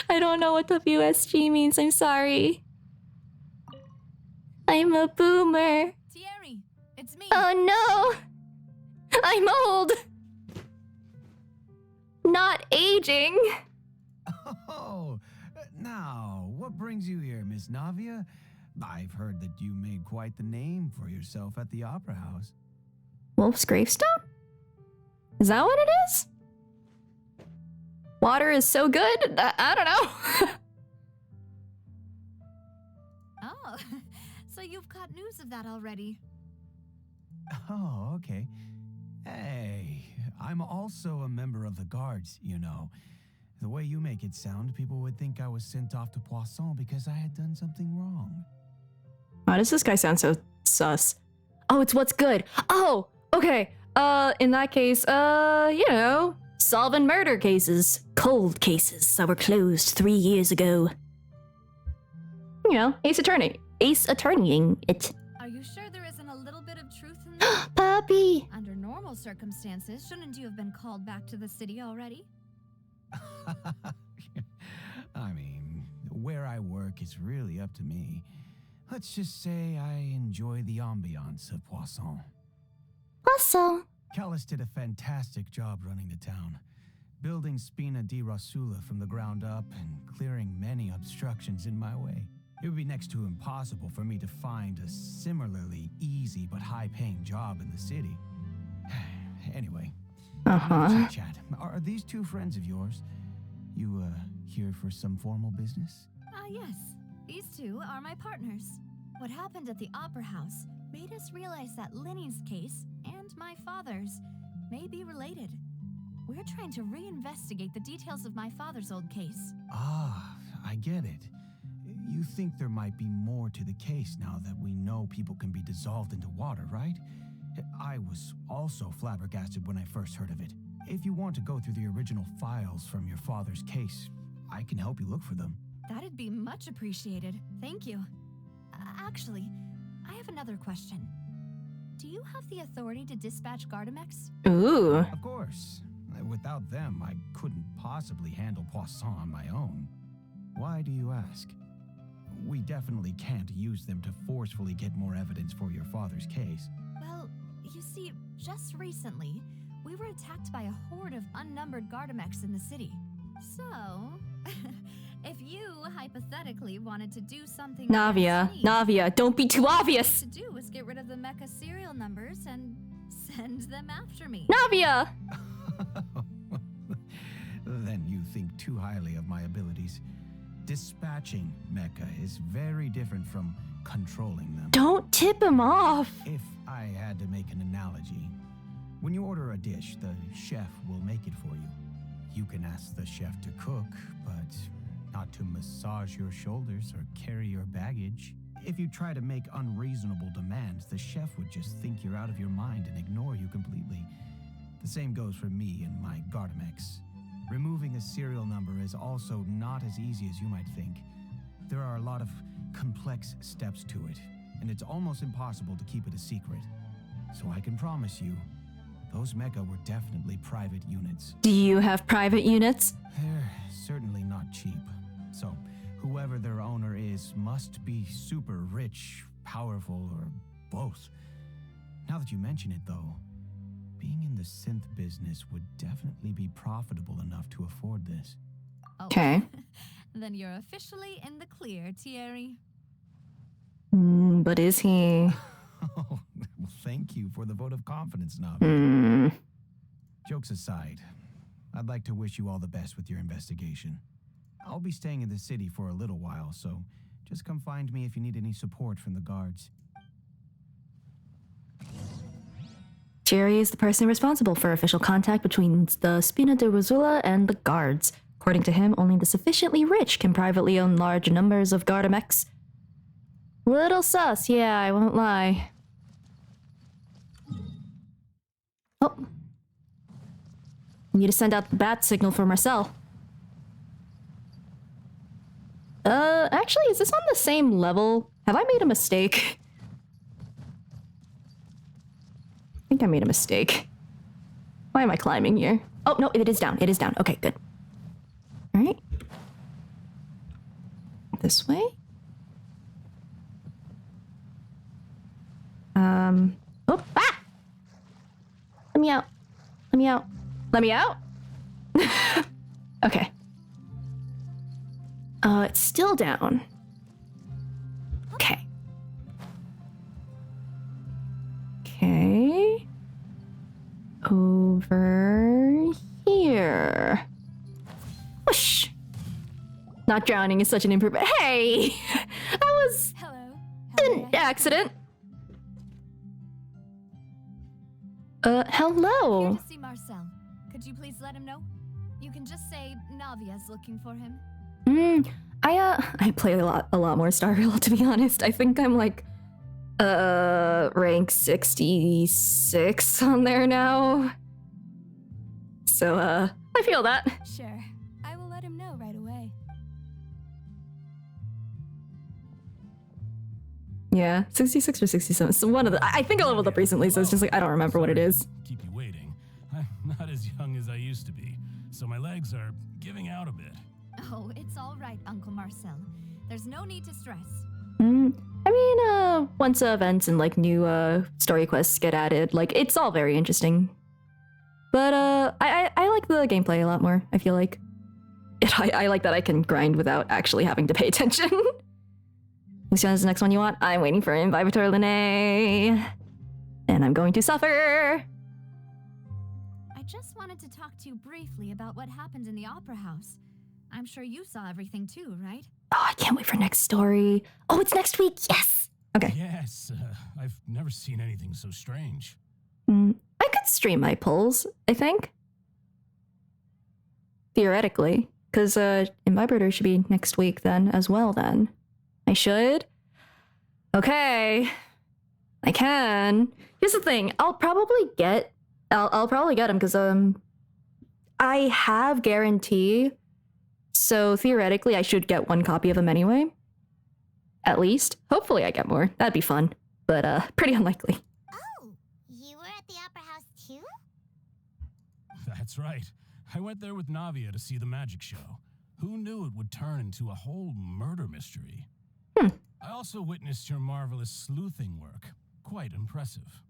Speaker 1: I don't know what WSG means, I'm sorry. I'm a boomer.
Speaker 2: Thierry, it's me.
Speaker 1: Oh no! I'm old! Not aging.
Speaker 7: Oh, now, what brings you here, Miss Navia? I've heard that you made quite the name for yourself at the Opera House.
Speaker 1: Wolf's gravestone? Is that what it is? Water is so good? I don't know.
Speaker 2: Oh, so you've got news of that already.
Speaker 7: Oh, okay. Hey, I'm also a member of the guards, you know. The way you make it sound, people would think I was sent off to Poisson because I had done something wrong.
Speaker 1: Why does this guy sound so sus? Oh, it's what's good. Oh, okay. In that case, you know, solving murder cases. Cold cases that were closed 3 years ago. You know, Ace Attorneying it.
Speaker 2: Are you sure there isn't a little bit of truth in that?
Speaker 1: Puppy!
Speaker 2: Under normal circumstances, shouldn't you have been called back to the city already?
Speaker 7: I mean, where I work is really up to me. Let's just say I enjoy the ambiance of Poisson.
Speaker 1: Also,
Speaker 7: Callus did a fantastic job running the town, building Spina di Rosula from the ground up and clearing many obstructions in my way. It would be next to impossible for me to find a similarly easy but high-paying job in the city. Anyway, chit-chat. Are these two friends of yours? You, here for some formal business?
Speaker 2: Yes. These two are my partners. What happened at the Opera House made us realize that Linny's case and my father's may be related. We're trying to reinvestigate the details of my father's old case.
Speaker 7: Ah, I get it. You think there might be more to the case now that we know people can be dissolved into water, right? I was also flabbergasted when I first heard of it. If you want to go through the original files from your father's case, I can help you look for them.
Speaker 2: That'd be much appreciated. Thank you. Actually, I have another question. Do you have the authority to dispatch Gardamex?
Speaker 1: ooh.
Speaker 7: Of course. Without them, I couldn't possibly handle Poisson on my own. Why do you ask? We definitely can't use them to forcefully get more evidence for your father's case.
Speaker 2: Well, you see, just recently, we were attacked by a horde of unnumbered Gardamex in the city. So, if you hypothetically wanted to do something
Speaker 1: Navia,
Speaker 2: against me,
Speaker 1: Navia, don't be too
Speaker 2: what
Speaker 1: obvious!
Speaker 2: to do is get rid of the mecha serial numbers and send them after me.
Speaker 1: Navia!
Speaker 7: Then you think too highly of my abilities. Dispatching mecha is very different from controlling them.
Speaker 1: Don't tip him off!
Speaker 7: If I had to make an analogy, when you order a dish, the chef will make it for you. You can ask the chef to cook, but not to massage your shoulders or carry your baggage. If you try to make unreasonable demands, the chef would just think you're out of your mind and ignore you completely. The same goes for me and my Gardamex. Removing a serial number is also not as easy as you might think. There are a lot of complex steps to it, and it's almost impossible to keep it a secret. So I can promise you, those mecha were definitely private units.
Speaker 1: Do you have private units?
Speaker 7: They're certainly not cheap. So, whoever their owner is must be super rich, powerful, or both. Now that you mention it, though, being in the synth business would definitely be profitable enough to afford this.
Speaker 2: Oh.
Speaker 1: Okay.
Speaker 2: Then you're officially in the clear, Thierry.
Speaker 1: But is he?
Speaker 7: Oh, well, thank you for the vote of confidence, Navi.
Speaker 1: Hmm.
Speaker 7: Jokes aside, I'd like to wish you all the best with your investigation. I'll be staying in the city for a little while, so just come find me if you need any support from the guards.
Speaker 1: Jerry is the person responsible for official contact between the Spina de Rosula and the guards. According to him, only the sufficiently rich can privately own large numbers of Gardamex. Little sus, yeah, I won't lie. Oh. Need to send out the bat signal for Marcel. Actually, is this on the same level? Have I made a mistake? I think I made a mistake. Why am I climbing here? Oh, no, it is down. It is down. Okay, good. All right. This way? Oh, ah! Let me out. Let me out. Let me out? Okay. It's still down. Okay. Okay. Over here. Whoosh. Not drowning is such an improvement. Hey! That was
Speaker 2: Hello.
Speaker 1: an accident. Hello.
Speaker 2: Here to see Marcel. Could you please let him know? You can just say Navia's looking for him.
Speaker 1: I play a lot more Starfield, to be honest. I think I'm like, rank 66 on there now. So, I feel that.
Speaker 2: Sure. I will let him know right away.
Speaker 1: Yeah, 66 or 67. So one of the, I think I leveled up recently, so it's just like, I don't remember what it is.
Speaker 8: Keep you waiting. I'm not as young as I used to be, so my legs are giving out a bit.
Speaker 2: Oh, it's all right, Uncle Marcel. There's no need to stress.
Speaker 1: I mean, once events and like new story quests get added, like it's all very interesting. But I like the gameplay a lot more. I feel like I like that I can grind without actually having to pay attention. Which one is the next one you want? I'm waiting for Invibator Lene, and I'm going to suffer.
Speaker 2: I just wanted to talk to you briefly about what happened in the Opera House. I'm sure you saw everything too, right?
Speaker 1: Oh, I can't wait for next story. Oh, it's next week. Yes. Okay.
Speaker 8: Yes, I've never seen anything so strange.
Speaker 1: I could stream my pulls, I think. Theoretically. Because Invibrator should be next week then as well then. I should? Okay. I can. Here's the thing. I'll probably get him because I have guarantee. So theoretically I should get one copy of him anyway. At least. Hopefully I get more. That'd be fun. But pretty unlikely.
Speaker 3: Oh, you were at the Opera House too?
Speaker 8: That's right. I went there with Navia to see the magic show. Who knew it would turn into a whole murder mystery? I also witnessed your marvelous sleuthing work. Quite impressive.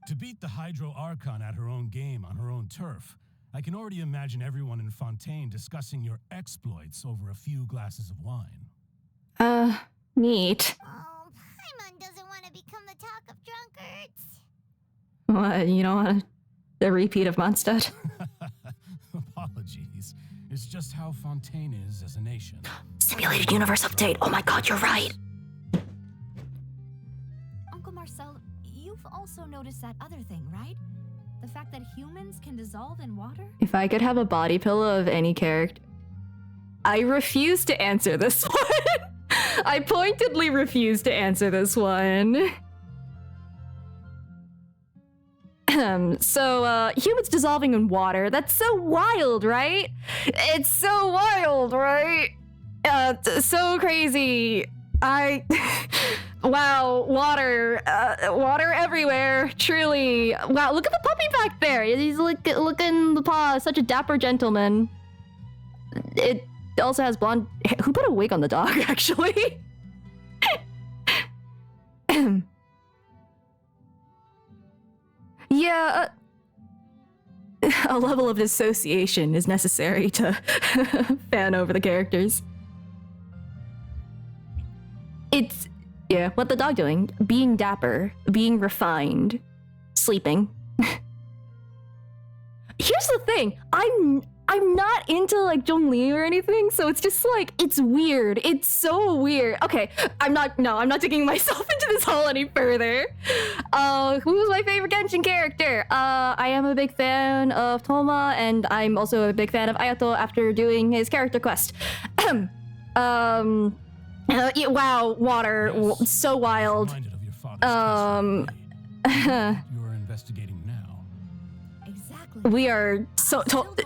Speaker 8: To beat the Hydro Archon at her own game on her own turf, I can already imagine everyone in Fontaine discussing your exploits over a few glasses of wine.
Speaker 1: Neat.
Speaker 3: Oh, Paimon doesn't want to become the talk of drunkards.
Speaker 1: What, you don't want a repeat of Mondstadt?
Speaker 8: Apologies. It's just how Fontaine is as a nation.
Speaker 1: Simulated universe update. Oh my god, you're right.
Speaker 2: Uncle Marcel, you've also noticed that other thing, right? The The fact that humans can dissolve in water?
Speaker 1: If I could have a body pillow of any character... I refuse to answer this one. I pointedly refuse to answer this one. So, humans dissolving in water. That's so wild, right? It's so wild, right? So crazy. Wow, water. Water everywhere, truly. Wow, look at the puppy back there. He's looking the paw, such a dapper gentleman. It also has blonde hair. Who put a wig on the dog, actually? Yeah, a level of association is necessary to fan over the characters. It's, yeah, what the dog doing? Being dapper, being refined, sleeping. Here's the thing, I'm not into like Zhongli or anything, so it's just like, it's weird. It's so weird. Okay, I'm not digging myself into this hole any further. Who's my favorite Genshin character? I am a big fan of Toma, and I'm also a big fan of Ayato after doing his character quest. Yeah, wow, water,
Speaker 8: Yes.
Speaker 1: so wild.
Speaker 8: Reminded of your father's case already. You're investigating now.
Speaker 2: Exactly.
Speaker 1: We are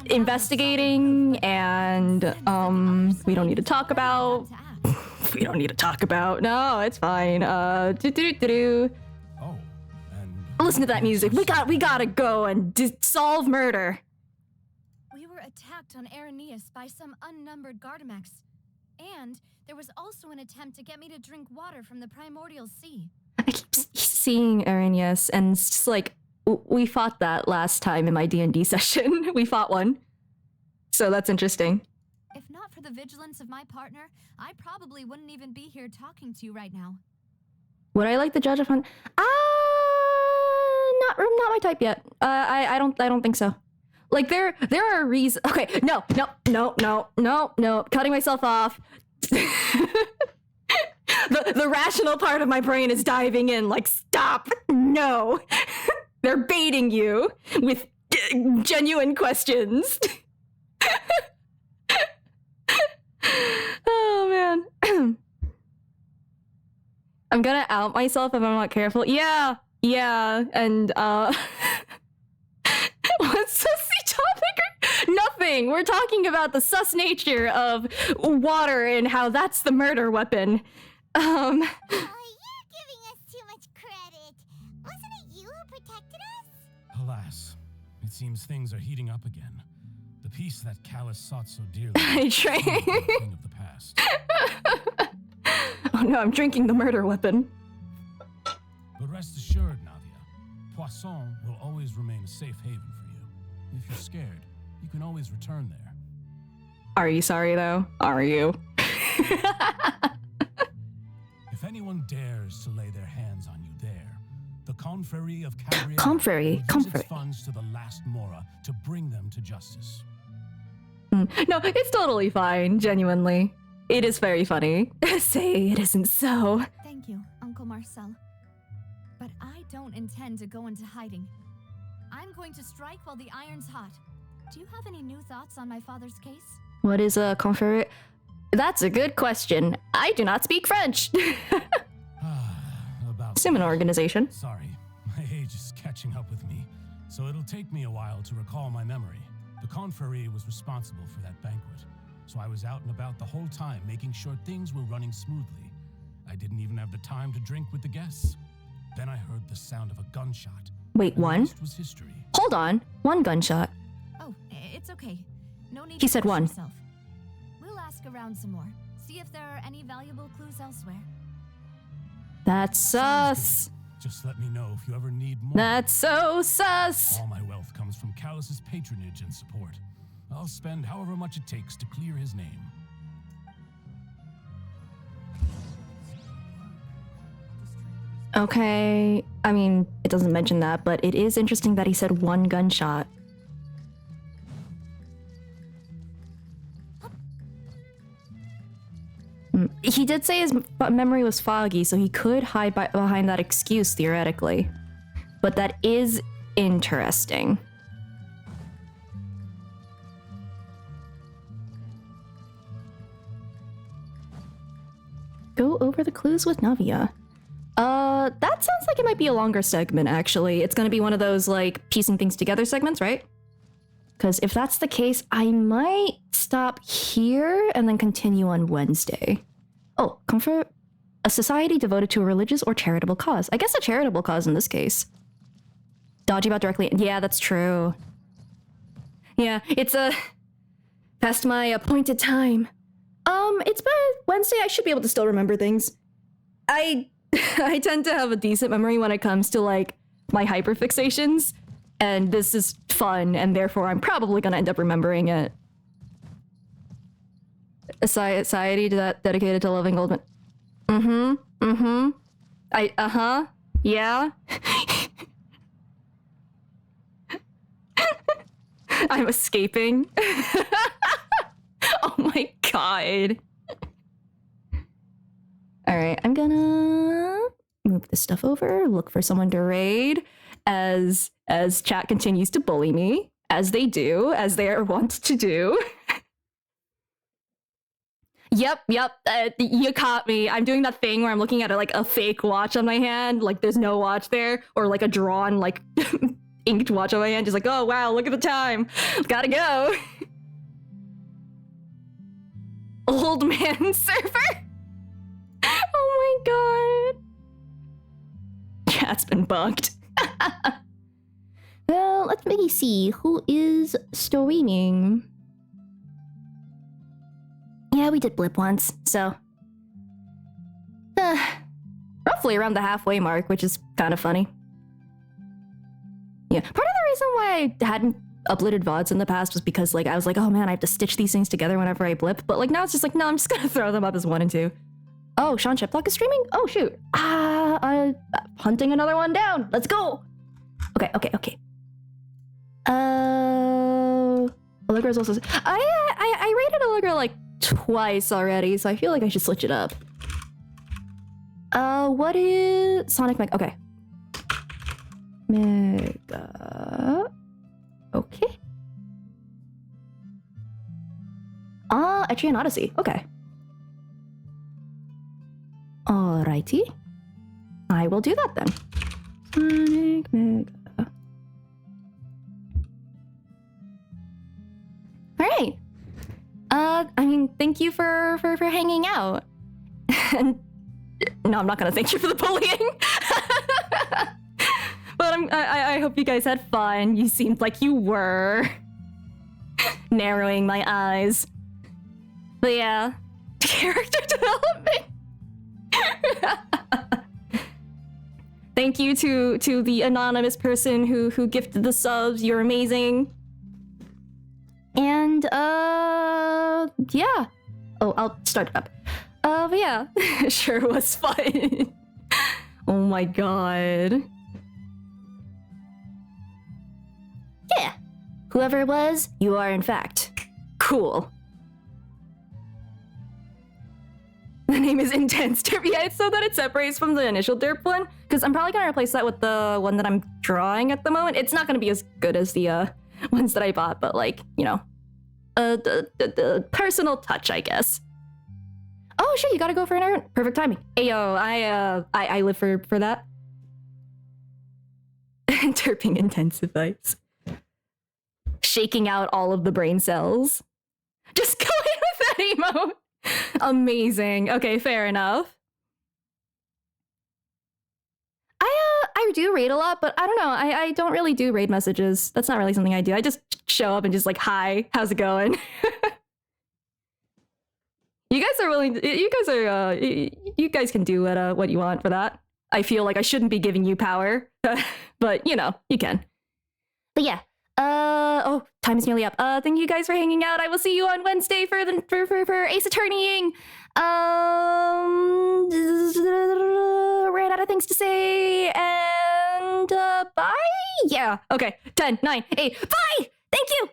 Speaker 1: investigating, and we don't need to talk about. We don't need to talk about. No, it's fine.
Speaker 8: Oh, and
Speaker 1: Listen to that music. We gotta go and solve murder.
Speaker 2: We were attacked on Arrhenius by some unnumbered Gardamex. And there was also an attempt to get me to drink water from the primordial sea.
Speaker 1: I keep seeing Arrhenius, and it's just like, we fought that last time in my D&D session. We fought one. So that's interesting.
Speaker 2: If not for the vigilance of my partner, I probably wouldn't even be here talking to you right now.
Speaker 1: Would I like the Judge of Hunt? Not my type yet. I don't think so. Like there are reasons. Okay, no. Cutting myself off. The rational part of my brain is diving in. Like, stop. No. They're baiting you with genuine questions. Oh man. I'm gonna out myself if I'm not careful. Yeah, and what's sussy topic? Nothing. We're talking about the sus nature of water and how that's the murder weapon.
Speaker 3: Oh, you're giving us too much credit. Wasn't it you who protected us?
Speaker 8: alas, it seems things are heating up again. The peace that Callus sought so dearly.
Speaker 1: I
Speaker 8: is
Speaker 1: drank.
Speaker 8: a thing of the past.
Speaker 1: Oh no, I'm drinking the murder weapon.
Speaker 8: But rest assured, Navia, Poisson will always remain a safe haven for you. If you're scared, you can always return there.
Speaker 1: Are you sorry though? Are you?
Speaker 8: If anyone dares to lay their hands on you there, the Confrérie of Cabriel
Speaker 1: Confrérie,
Speaker 8: will use
Speaker 1: Confrérie.
Speaker 8: its funds to the last Mora to bring them to justice.
Speaker 1: No, it's totally fine, genuinely. It is very funny. Say it isn't so.
Speaker 2: Thank you, Uncle Marcel. But I don't intend to go into hiding. I'm going to strike while the iron's hot. Do you have any new thoughts on my father's case?
Speaker 1: What is a confrérie? That's a good question. I do not speak French.
Speaker 8: About
Speaker 1: Similar organization.
Speaker 8: Sorry, my age is catching up with me, so it'll take me a while to recall my memory. The Confrérie was responsible for that banquet, so I was out and about the whole time making sure things were running smoothly. I didn't even have the time to drink with the guests. Then I heard the sound of a gunshot.
Speaker 1: Wait,
Speaker 8: and the
Speaker 1: one?
Speaker 8: rest was history.
Speaker 1: Hold on. One gunshot.
Speaker 2: Oh, it's okay. No need
Speaker 1: He
Speaker 2: to
Speaker 1: said
Speaker 2: push
Speaker 1: one.
Speaker 2: yourself. We'll ask around some more. See if there are any valuable clues elsewhere.
Speaker 1: That's
Speaker 8: Sounds
Speaker 1: sus.
Speaker 8: good. Just let me know if you ever need more.
Speaker 1: That's so sus.
Speaker 8: All my wealth comes from Callus's patronage and support. I'll spend however much it takes to clear his name.
Speaker 1: Okay, I mean, it doesn't mention that, but it is interesting that he said one gunshot. He did say his memory was foggy, so he could hide behind that excuse, theoretically. But that is interesting. Go over the clues with Navia. That sounds like it might be a longer segment, actually. It's gonna be one of those, like, piecing things together segments, right? Because if that's the case, I might stop here and then continue on Wednesday. Oh, comfort. A society devoted to a religious or charitable cause. I guess a charitable cause in this case. Dodgy about directly. Yeah, that's true. Yeah, it's past my appointed time. It's by Wednesday. I should be able to still remember things. I tend to have a decent memory when it comes to, like, my hyperfixations. And this is fun, and therefore I'm probably gonna end up remembering it. A society dedicated to loving old men. Yeah. I'm escaping. Oh my god. Alright, I'm gonna move this stuff over, look for someone to raid as chat continues to bully me, as they do, as they are wont to do. Yep, you caught me. I'm doing that thing where I'm looking at like a fake watch on my hand, like there's no watch there, or like a drawn, like, inked watch on my hand, just like, oh wow, look at the time. Gotta go. Old man server? Oh my god. Chat's been bugged. Well, let me see. Who is streaming? Yeah, we did blip once, so... roughly around the halfway mark, which is kind of funny. Yeah, part of the reason why I hadn't uploaded VODs in the past was because, like, I was like, oh man, I have to stitch these things together whenever I blip. But, like, now it's just like, no, I'm just gonna throw them up as 1 and 2. Oh, Sean Chiplock is streaming? Oh, shoot. Hunting another one down. Let's go. Okay. Allegra's also... I rated Allegra, like, twice already, so I feel like I should switch it up. What is... Sonic Mega... Okay. Mega... Okay. Etrian Odyssey. Okay. Alrighty. I will do that then. Sonic Mega. Alright. I mean, thank you for hanging out. And no, I'm not gonna thank you for the bullying. But I hope you guys had fun. You seemed like you were. Narrowing my eyes. But yeah, character development. Thank you to the anonymous person who gifted the subs. You're amazing. And yeah. Oh, I'll start it up. But yeah, sure was fun. Oh my god. Yeah. Whoever it was, you are in fact cool. The name is Intense Derp. Yeah, it's so that it separates from the initial derp one. Because I'm probably going to replace that with the one that I'm drawing at the moment. It's not going to be as good as the ones that I bought, but like, you know, the personal touch, I guess. Oh, sure, you gotta go for an errand. Perfect timing. Ayo, I live for that. Derping intensifies. Shaking out all of the brain cells. Just go in with that emote. Amazing. Okay, fair enough. I do raid a lot, but I don't know. I don't really do raid messages. That's not really something I do. I just show up and just like, hi, how's it going? You guys are willing to, you guys can do what you want for that. I feel like I shouldn't be giving you power, but you know, you can. But yeah. Oh, time is nearly up. Thank you guys for hanging out. I will see you on Wednesday for Ace Attorneying. Ran out of things to say, and bye. Yeah. Okay. 10, 9, 8. Bye. Thank you.